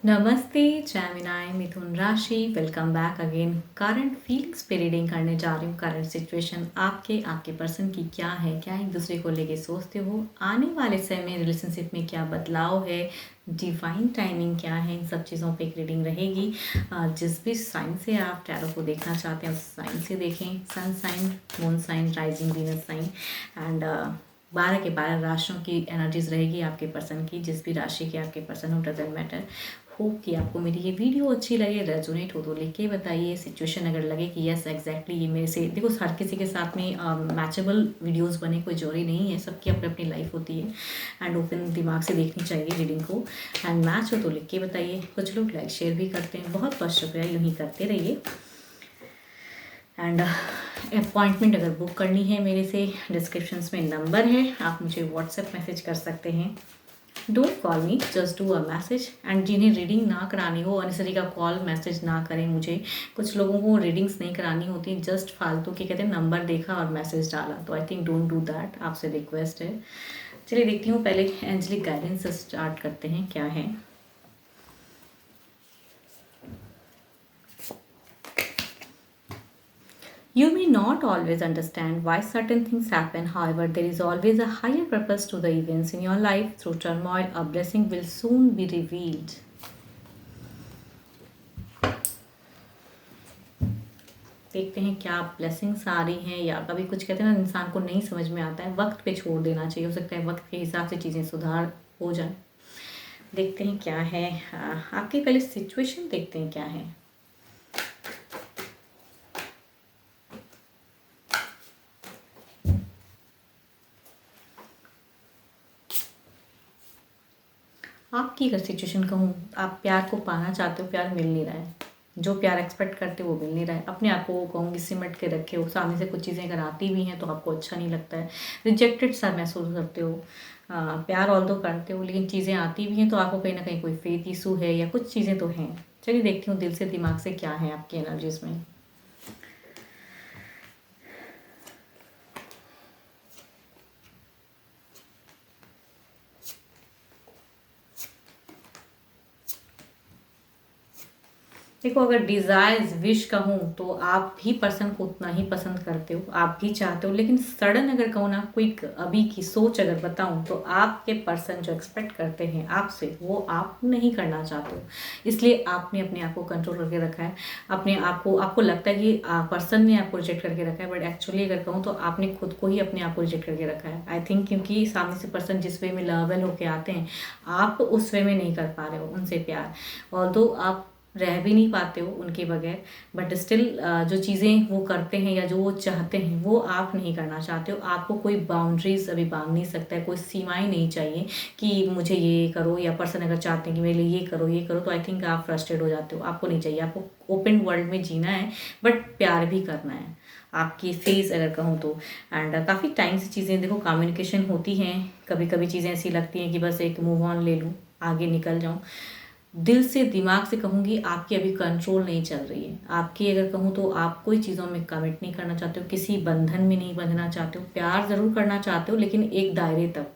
नमस्ते जैमिनाई मिथुन राशि। Welcome back again. Current feelings पे रीडिंग करने जा रही हूँ। करंट सिचुएशन आपके पर्सन की क्या है, क्या एक दूसरे को लेके सोचते हो, आने वाले समय में रिलेशनशिप में क्या बदलाव है, डिवाइन टाइमिंग क्या है, इन सब चीज़ों पे एक रीडिंग रहेगी। जिस भी साइन से आप टैरो को देखना चाहते हैं उस साइन से देखें। Sun sign, moon sign, rising Venus sign and 12 के 12 राशियों की एनर्जीज रहेगी आपके पर्सन की। जिस भी राशि के आपके पर्सन हो, डजेंट मैटर। होप कि आपको मेरी ये वीडियो अच्छी लगे, रेजोनेट हो तो लिख के बताइए। सिचुएशन अगर लगे कि यस एग्जैक्टली ये मेरे से, देखो हर किसी के साथ में मैचेबल वीडियोस बने कोई जरूरी नहीं है, सबकी अपनी अपनी लाइफ होती है एंड ओपन दिमाग से देखनी चाहिए रीडिंग को। एंड मैच हो तो लिख के बताइए। कुछ लोग लाइक शेयर भी करते हैं, बहुत बहुत शुक्रिया, यूँ ही करते रहिए। एंड अपॉइंटमेंट अगर बुक करनी है मेरे से, डिस्क्रिप्शन में नंबर है, आप मुझे व्हाट्सएप मैसेज कर सकते हैं। Don't call me, just do a message. And जिन्हें रीडिंग ना करानी हो अनसरी का कॉल मैसेज ना करें मुझे। कुछ लोगों को रीडिंग्स नहीं करानी होती, जस्ट फालतू के कहते हैं नंबर देखा और मैसेज डाला, तो I think don't do that, आपसे रिक्वेस्ट है। चलिए देखती हूँ, पहले एंजलिक गाइडेंस से स्टार्ट करते हैं क्या है। You may not always understand why certain things happen, however, there is always a higher purpose to the events in your life. Through turmoil, a blessing will soon be revealed. देखते हैं क्या blessings आ रही हैं, या कभी कुछ कहते हैं ना इंसान को नहीं समझ में आता है, वक्त पे छोड़ देना चाहिए। हो सकता है वक्त के हिसाब से चीज़ें सुधार हो जाए। देखते हैं क्या है। आपकी पहले सिचुएशन देखते हैं क्या है। आपकी अगर सिचुएशन कहूँ, आप प्यार को पाना चाहते हो, प्यार मिल नहीं रहा है। जो प्यार एक्सपेक्ट करते हो वो मिल नहीं रहा है। अपने आप को कहूँगी सिमट के रखे हो, सामने से कुछ चीज़ें अगर आती भी हैं तो आपको अच्छा नहीं लगता है, रिजेक्टेड सा महसूस करते हो। प्यार ऑल दो करते हो, लेकिन चीज़ें आती भी हैं तो आपको कहीं ना कहीं कोई फेथ इशू है या कुछ चीज़ें तो हैं। चलिए देखती हूँ दिल से दिमाग से क्या है आपकी एनर्जीज में। देखो, अगर डिज़ायर्स विश कहूँ तो आप भी पर्सन को उतना ही पसंद करते हो, आप भी चाहते हो, लेकिन सडन अगर कहूँ ना, क्विक अभी की सोच अगर बताऊँ तो आपके पर्सन जो एक्सपेक्ट करते हैं आपसे वो आप नहीं करना चाहते हो। इसलिए आपने अपने आप को कंट्रोल करके रखा है। अपने आप को, आपको लगता है कि पर्सन ने आपको रिजेक्ट करके रखा है, बट एक्चुअली अगर कहूँ तो आपने खुद को ही अपने आप को रिजेक्ट करके रखा है। आई थिंक क्योंकि सामने से पर्सन जिस वे में लवेबल होके आते हैं, आप उस वे में नहीं कर पा रहे हो उनसे प्यार। ऑल्दो आप रह भी नहीं पाते हो उनके बगैर, बट स्टिल जो चीज़ें वो करते हैं या जो वो चाहते हैं वो आप नहीं करना चाहते हो। आपको कोई बाउंड्रीज अभी बांध नहीं सकता है, कोई सीमाएं नहीं चाहिए कि मुझे ये करो, या पर्सन अगर चाहते हैं कि मेरे लिए ये करो, तो आई थिंक आप फ्रस्ट्रेट हो जाते हो। आपको नहीं चाहिए, आपको ओपन वर्ल्ड में जीना है, बट प्यार भी करना है आपकी फेज अगर कहूँ तो। एंड काफ़ी टाइम से चीज़ें देखो कम्युनिकेशन होती हैं, कभी कभी चीज़ें ऐसी लगती हैं कि बस एक मूव ऑन ले लूँ, आगे निकल जाऊँ। दिल से दिमाग से कहूँगी आपकी अभी कंट्रोल नहीं चल रही है। आपकी अगर कहूँ तो आप कोई चीज़ों में कमिट नहीं करना चाहते हो, किसी बंधन में नहीं बंधना चाहते हो। प्यार ज़रूर करना चाहते हो लेकिन एक दायरे तक।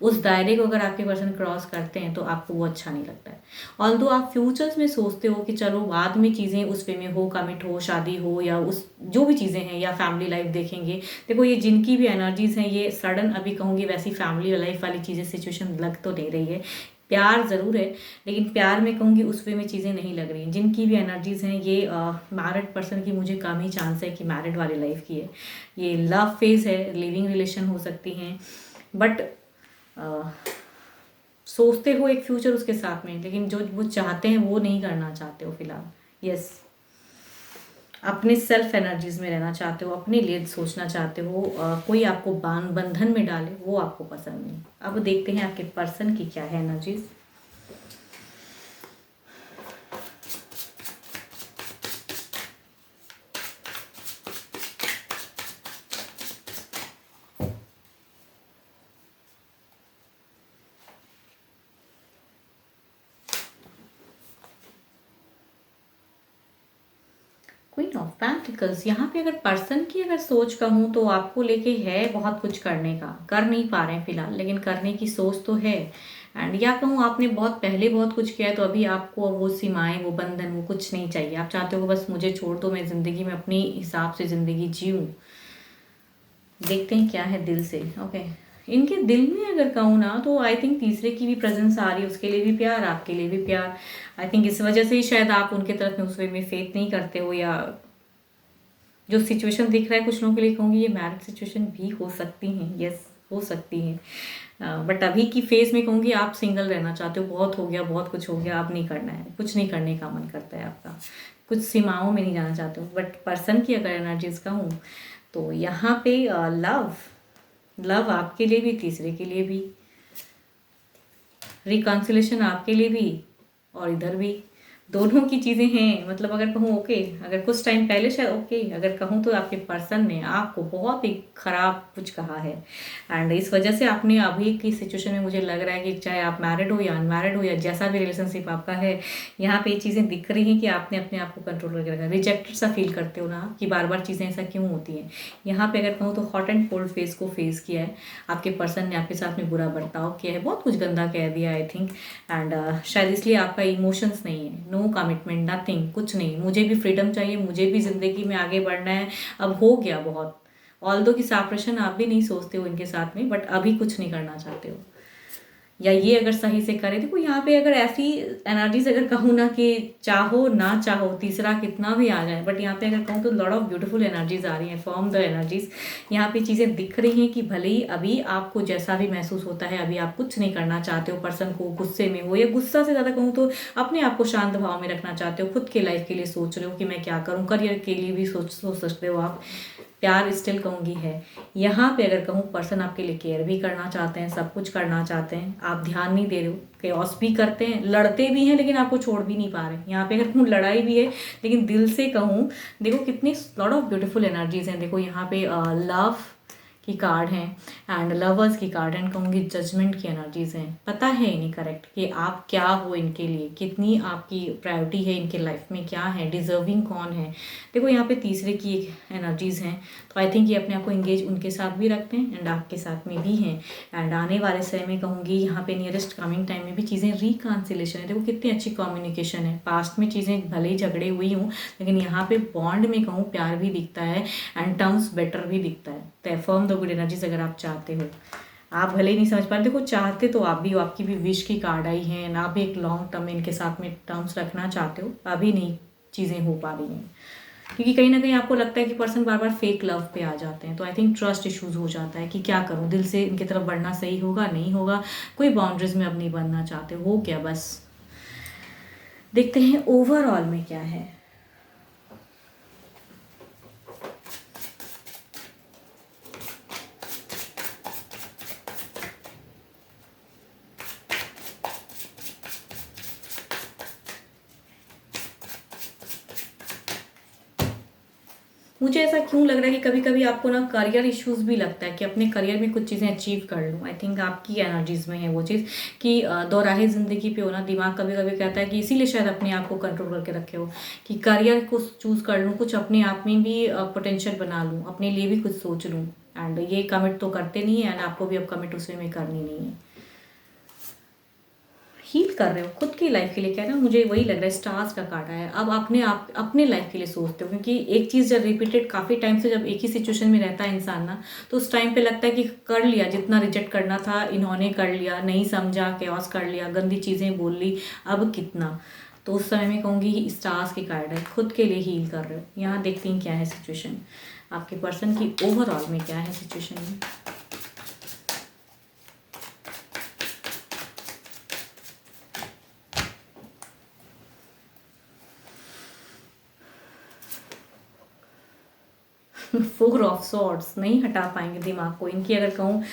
उस दायरे को अगर आपके पर्सन क्रॉस करते हैं तो आपको वो अच्छा नहीं लगता है। ऑल्दो आप फ्यूचर्स में सोचते हो कि चलो बाद में चीज़ें उस वे में हो, कमिट हो, शादी हो, या उस जो भी चीज़ें हैं, या फैमिली लाइफ देखेंगे। देखो ये जिनकी भी एनर्जीज हैं, ये सडन अभी कहूँगी वैसी फैमिली लाइफ वाली चीज़ें सिचुएशन लग तो नहीं रही है। प्यार ज़रूर है, लेकिन प्यार में कहूँगी उस वे में चीज़ें नहीं लग रही हैं। जिनकी भी एनर्जीज हैं, ये मैरिड पर्सन की मुझे कम ही चांस है कि मैरिड वाली लाइफ की है। ये लव फेज है, लिविंग रिलेशन हो सकती हैं, बट सोचते हो एक फ्यूचर उसके साथ में, लेकिन जो वो चाहते हैं वो नहीं करना चाहते हो फिलहाल। यस, अपने सेल्फ एनर्जीज में रहना चाहते हो, अपने लिए सोचना चाहते हो। कोई आपको बंधन में डाले वो आपको पसंद नहीं। अब देखते हैं आपके पर्सन की क्या है एनर्जीज। क्वीन ऑफ पेंटिकल्स, यहाँ पे अगर पर्सन की अगर सोच कहूँ तो आपको लेके है बहुत कुछ करने का, कर नहीं पा रहे हैं फिलहाल, लेकिन करने की सोच तो है। एंड या कहूँ आपने बहुत पहले बहुत कुछ किया है, तो अभी आपको वो सीमाएं, वो बंधन, वो कुछ नहीं चाहिए। आप चाहते हो बस मुझे छोड़ दो, मैं ज़िंदगी में अपने हिसाब से ज़िंदगी जीऊँ। देखते हैं क्या है दिल से। ओके, इनके दिल में अगर कहूँ ना तो आई थिंक तीसरे की भी प्रेजेंस आ रही है, उसके लिए भी प्यार, आपके लिए भी प्यार। आई थिंक इस वजह से ही शायद आप उनके तरफ में उस वे में फेथ नहीं करते हो, या जो सिचुएशन दिख रहा है कुछ लोगों के लिए कहूँगी ये मैरिज सिचुएशन भी हो सकती हैं। यस, हो सकती हैं। बट अभी की फेज में कहूँगी आप सिंगल रहना चाहते हो, बहुत हो गया, बहुत कुछ हो गया, अब नहीं करना है, कुछ नहीं करने का मन करता है आपका, कुछ सीमाओं में नहीं जाना चाहते हो। बट पर्सन की अगर एनर्जीज कहूँ तो यहाँ पे लव, लव आपके लिए भी, तीसरे के लिए भी, रिकॉन्सिलेशन आपके लिए भी और इधर भी, दोनों की चीज़ें हैं। मतलब अगर कहूँ ओके, अगर कुछ टाइम पहले शायद ओके, अगर कहूँ तो आपके पर्सन ने आपको बहुत ही खराब कुछ कहा है। एंड इस वजह से आपने अभी की सिचुएशन में मुझे लग रहा है कि चाहे आप मैरिड हो या अनमैरिड हो या जैसा भी रिलेशनशिप आपका है, यहाँ पे ये चीज़ें दिख रही हैं कि आपने अपने आप को कंट्रोल करके रखा, रिजेक्टेड सा फील करते हो ना कि बार बार चीज़ें ऐसा क्यों होती हैं। यहाँ पे अगर कहूँ तो हॉट एंड कोल्ड फेस को फेस किया है, आपके पर्सन ने आपके साथ में बुरा बर्ताव किया है, बहुत कुछ गंदा कह दिया आई थिंक। एंड शायद इसलिए आपका इमोशंस नहीं है, नो कमिटमेंट, नथिंग, कुछ नहीं, मुझे भी फ्रीडम चाहिए, मुझे भी ज़िंदगी में आगे बढ़ना है, अब हो गया बहुत। ऑल्दो कि सेपरेशन आप भी नहीं सोचते हो इनके साथ में, बट अभी कुछ नहीं करना चाहते हो, या ये अगर सही से करे। देखो यहाँ पे अगर ऐसी एनर्जीज अगर कहूँ ना कि चाहो ना चाहो तीसरा कितना भी आ जाए, बट यहाँ पे अगर कहूँ तो लॉट ऑफ ब्यूटीफुल एनर्जीज आ रही हैं फ्रॉम द एनर्जीज। यहाँ पे चीज़ें दिख रही हैं कि भले ही अभी आपको जैसा भी महसूस होता है, अभी आप कुछ नहीं करना चाहते हो, पर्सन को गुस्से में हो, या गुस्सा से ज़्यादा कहूँ तो अपने आप को शांत भाव में रखना चाहते हो, खुद के लाइफ के लिए सोच रहे हो कि मैं क्या करूँ, करियर के लिए भी सोच सकते हो आप। प्यार स्टिल कहूँगी है यहाँ पे। अगर कहूँ पर्सन आपके लिए केयर भी करना चाहते हैं, सब कुछ करना चाहते हैं, आप ध्यान नहीं दे रहे हो, केओस भी करते हैं, लड़ते भी हैं, लेकिन आपको छोड़ भी नहीं पा रहे। यहाँ पे अगर कहूँ लड़ाई भी है, लेकिन दिल से कहूँ, देखो कितनी लॉट ऑफ ब्यूटीफुल एनर्जीज हैं। देखो यहाँ पे लव की कार्ड हैं एंड लवर्स की कार्ड एंड कहूँगी जजमेंट की एनर्जीज हैं। पता है इन्हें करेक्ट कि आप क्या हो इनके लिए, कितनी आपकी प्रायोरिटी है इनके लाइफ में, क्या है, डिजर्विंग कौन है। देखो यहाँ पे तीसरे की एक एनर्जीज हैं, तो आई थिंक ये अपने आप को इंगेज उनके साथ भी रखते हैं एंड आपके साथ में भी हैं। एंड आने वाले समय में कहूँगी यहाँ पे नियरेस्ट कमिंग टाइम में भी चीज़ें रिकॉन्सिलेशन है। देखो कितनी अच्छी कम्युनिकेशन है, पास्ट में चीज़ें भले ही झगड़े हुई हूँ, लेकिन यहाँ पे बॉन्ड में कहूँ प्यार भी दिखता है एंड टर्म्स बेटर भी दिखता है। तो फर्म द गुड एनर्जीज अगर आप चाहते हो, आप भले ही नहीं समझ पा रहे, देखो चाहते तो आप भी हो, आपकी भी विश की कार्ड आई है ना, आप भी एक लॉन्ग टर्म में इनके साथ में टर्म्स रखना चाहते हो, अभी नहीं चीज़ें हो पा रही हैं, क्योंकि कहीं ना कहीं आपको लगता है कि पर्सन बार बार फेक लव पे आ जाते हैं। तो आई थिंक ट्रस्ट इश्यूज हो जाता है कि क्या करूं, दिल से इनकी तरफ बढ़ना सही होगा नहीं होगा, कोई बाउंड्रीज में अब नहीं बनना चाहते हो क्या। बस देखते हैं ओवरऑल में क्या है। मुझे ऐसा क्यों लग रहा है कि कभी कभी आपको ना करियर इश्यूज भी लगता है कि अपने करियर में कुछ चीज़ें अचीव कर लूँ। आई थिंक आपकी एनर्जीज में है वो चीज़ कि दोराहे ज़िंदगी पे हो ना, दिमाग कभी कभी कहता है कि इसीलिए शायद अपने आप को कंट्रोल करके रखे हो कि करियर को चूज़ कर लूँ, कुछ अपने आप में भी पोटेंशियल बना लूँ, अपने लिए भी कुछ सोच लूँ। एंड ये कमिट तो करते नहीं है एंड आपको भी अब कमिट उसमें में करनी नहीं है। हील कर रहे हो खुद की लाइफ के लिए, क्या है ना, मुझे वही लग रहा है, स्टार्स का कार्ड है। अब आप अपने लाइफ के लिए सोचते हो, क्योंकि एक चीज़ जब रिपीटेड काफ़ी टाइम से जब एक ही सिचुएशन में रहता है इंसान ना, तो उस टाइम पे लगता है कि कर लिया, जितना रिजेक्ट करना था इन्होंने कर लिया, नहीं समझा, केओस कर लिया, गंदी चीज़ें बोल ली, अब कितना। तो उस समय में कहूँगी स्टार्स की कार्ड है, खुद के लिए हील कर रहे हो। यहाँ देखते हैं क्या है सिचुएशन, आपके पर्सन की ओवरऑल में क्या है सिचुएशन में। फोर ऑफ सॉर्ड्स नहीं हटा पाएंगे दिमाग को। इनकी अगर कहूँ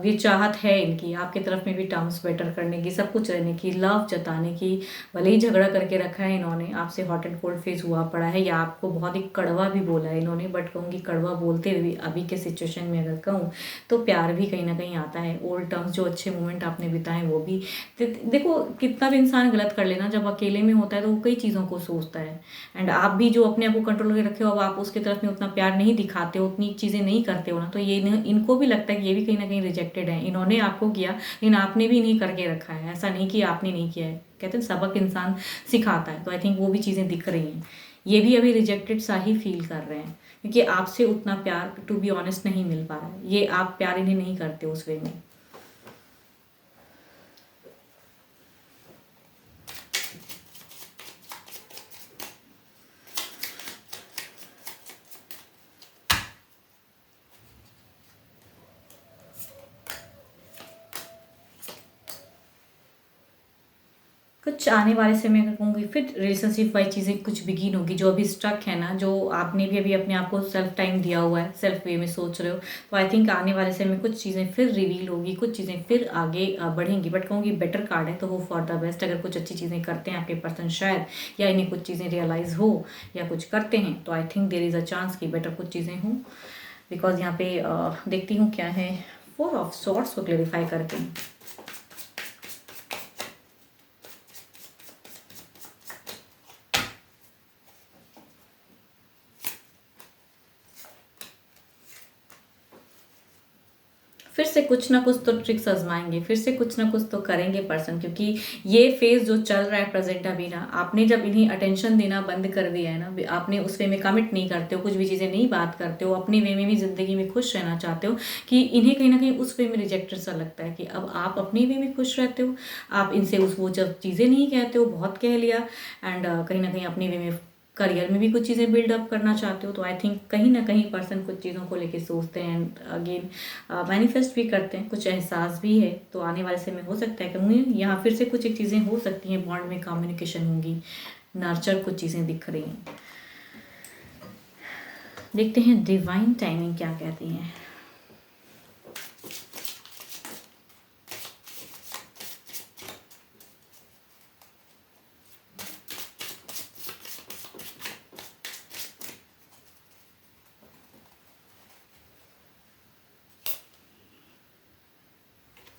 ये चाहत है इनकी आपकी तरफ में भी टर्म्स बेटर करने की, सब कुछ रहने की, लव जताने की। भले ही झगड़ा करके रखा है इन्होंने, आपसे हॉट एंड कोल्ड फेस हुआ पड़ा है या आपको बहुत ही कड़वा भी बोला है इन्होंने, बट कहूँगी कड़वा बोलते हुए भी अभी के सिचुएशन में अगर कहूँ तो प्यार भी कहीं ना कहीं आता है। ओल्ड टर्म्स जो अच्छे मोमेंट आपने बिताए वो भी देखो, कितना भी इंसान गलत कर लेना, जब अकेले में होता है तो वो कई चीज़ों को सोचता है। एंड आप भी जो अपने आप को कंट्रोल करके रखे हो, अब आप उसकी तरफ में उतना प्यार नहीं दिखाते हो, उतनी चीज़ें नहीं करते हो ना, तो ये इनको भी लगता है कि ये भी कहीं ना कहीं रिजेक्टेड है। इन्होंने आपको किया लेकिन आपने भी नहीं करके रखा है, ऐसा नहीं कि आपने नहीं किया है। कहते हैं सबक इंसान सिखाता है, तो आई थिंक वो भी चीज़ें दिख रही हैं। ये भी अभी रिजेक्टेड सा ही फील कर रहे हैं क्योंकि आपसे उतना प्यार टू बी ऑनेस्ट नहीं मिल पा रहा है। ये आप प्यार इन्हें नहीं करते उस वे में। कुछ आने वाले समय में कहूँगी फिर रिलेशनशिप वाइज चीज़ें कुछ बिगिन होगी। जो अभी स्टक है ना, जो आपने भी अभी अपने आप को सेल्फ टाइम दिया हुआ है, सेल्फ वे में सोच रहे हो, तो आई थिंक आने वाले समय में कुछ चीज़ें फिर रिवील होगी, कुछ चीज़ें फिर आगे बढ़ेंगी। बट कहूँगी बेटर कार्ड है तो होप फॉर द बेस्ट। अगर कुछ अच्छी चीज़ें करते हैं आपके पर्सन शायद, या इन्हें कुछ चीज़ें रियलाइज़ हो या कुछ करते हैं, तो I think there is a chance कि बेटर कुछ चीज़ें हों। बिकॉज यहाँ पे देखती हूँ क्या है, 4 ऑफ सॉर्ड्स को क्लेरिफाई करके। फिर से कुछ ना कुछ तो ट्रिक्स आजमाएंगे, फिर से कुछ ना कुछ तो करेंगे पर्सन, क्योंकि ये फेज जो चल रहा है प्रेजेंट अभी ना, आपने जब इन्हें अटेंशन देना बंद कर दिया है ना, आपने उस वे में कमिट नहीं करते हो, कुछ भी चीज़ें नहीं बात करते हो, अपने वे में भी ज़िंदगी में खुश रहना चाहते हो, कि इन्हें कहीं ना कहीं उस वे में रिजेक्टेड सा लगता है कि अब आप अपने वे में खुश रहते हो, आप इनसे उस वो जब चीज़ें नहीं कहते हो, बहुत कह लिया। एंड कहीं ना कहीं अपने वे में करियर में भी कुछ चीज़ें बिल्डअप करना चाहते हो, तो आई थिंक कहीं ना कहीं पर्सन कुछ चीज़ों को लेके सोचते हैं एंड अगेन मैनिफेस्ट भी करते हैं, कुछ एहसास भी है। तो आने वाले समय हो सकता है कि मुझे यहाँ फिर से कुछ एक चीज़ें हो सकती हैं, बॉन्ड में कम्युनिकेशन होंगी, नर्चर कुछ चीज़ें दिख रही हैं। देखते हैं डिवाइन टाइमिंग क्या कहती हैं।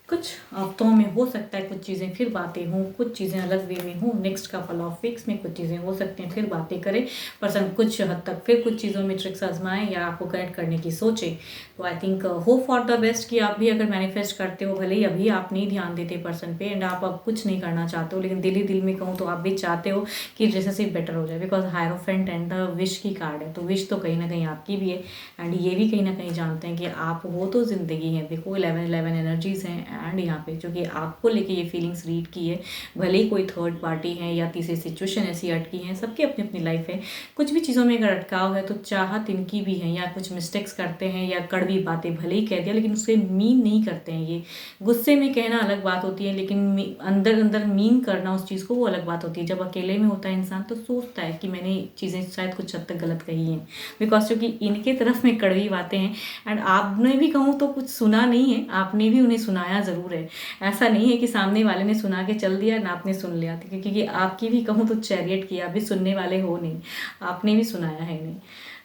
कुछ हफ्तों में हो सकता है कुछ चीज़ें फिर बातें हों, कुछ चीज़ें अलग वे में हों, नेक्स्ट कपल ऑफ वीक्स में कुछ चीज़ें हो सकती हैं फिर बातें करें पर्सन, कुछ हद तक फिर कुछ चीज़ों में ट्रिक्स आजमाएं या आपको कनेक्ट करने की सोचें। तो I think hope for the best कि आप भी अगर मैनिफेस्ट करते हो, भले ही अभी आप नहीं ध्यान देते पर्सन पे एंड आप अब कुछ नहीं करना चाहते हो, लेकिन दिल ही दिल में कहूँ तो आप भी चाहते हो कि रिलेशनशिप बेटर हो जाए, because hierophant and the wish की कार्ड है, तो विश तो कहीं ना कहीं आपकी भी है एंड ये भी कहीं ना कहीं जानते हैं कि आप हो तो ज़िंदगी है। देखो 11-11 एनर्जीज हैं एंड यहाँ पे जो कि आपको लेके ये फीलिंग्स रीड की है, भले ही कोई थर्ड पार्टी है या तीसरी सिचुएशन ऐसी अटकी हैं, सबकी अपनी अपनी लाइफ है। कुछ भी चीज़ों में अगर अटकाव है तो चाहत इनकी भी है, या कुछ मिस्टेक्स करते हैं या कड़वी बातें भले ही कह दिया लेकिन उसे मीन नहीं करते हैं। ये गुस्से में कहना अलग बात होती है, लेकिन अंदर अंदर मीन करना उस चीज़ को वो अलग बात होती है। जब अकेले में होता है इंसान तो सोचता है कि मैंने चीज़ें शायद कुछ हद तक गलत कही हैं, बिकॉज क्योंकि इनके तरफ में कड़वी बातें हैं एंड आपने भी कहूँ तो कुछ सुना नहीं है, आपने भी उन्हें सुनाया ज़रूर है। ऐसा नहीं है कि सामने वाले ने सुना के चल दिया ना आपने सुन लिया, क्योंकि आपकी भी कहूँ तो चैरियट किया, अभी सुनने वाले हो नहीं, आपने भी सुनाया है इन्हें,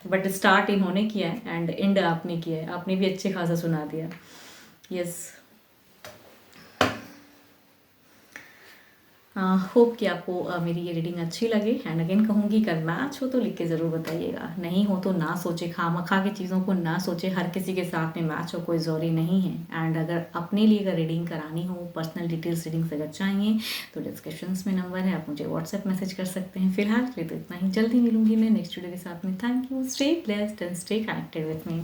बट स्टार्ट इन्होंने किया है एंड एंड आपने किया है, आपने भी अच्छे खासा सुना दिया। यस, होप कि आपको मेरी ये रीडिंग अच्छी लगे एंड अगेन कहूँगी अगर मैच हो तो लिख के ज़रूर बताइएगा, नहीं हो तो ना सोचे, खामखा के चीज़ों को ना सोचे, हर किसी के साथ में मैच हो कोई ज़रूरी नहीं है। एंड अगर अपने लिए अगर रीडिंग करानी हो, पर्सनल डिटेल्स रीडिंग्स अगर चाहिए तो डिस्क्रिप्शंस में नंबर है, आप मुझे व्हाट्सएप मैसेज कर सकते हैं। फिलहाल के लिए तो इतना ही, जल्दी मिलूंगी मैं नेक्स्ट वीडियो के साथ में। Thank you, stay blessed and stay connected with me.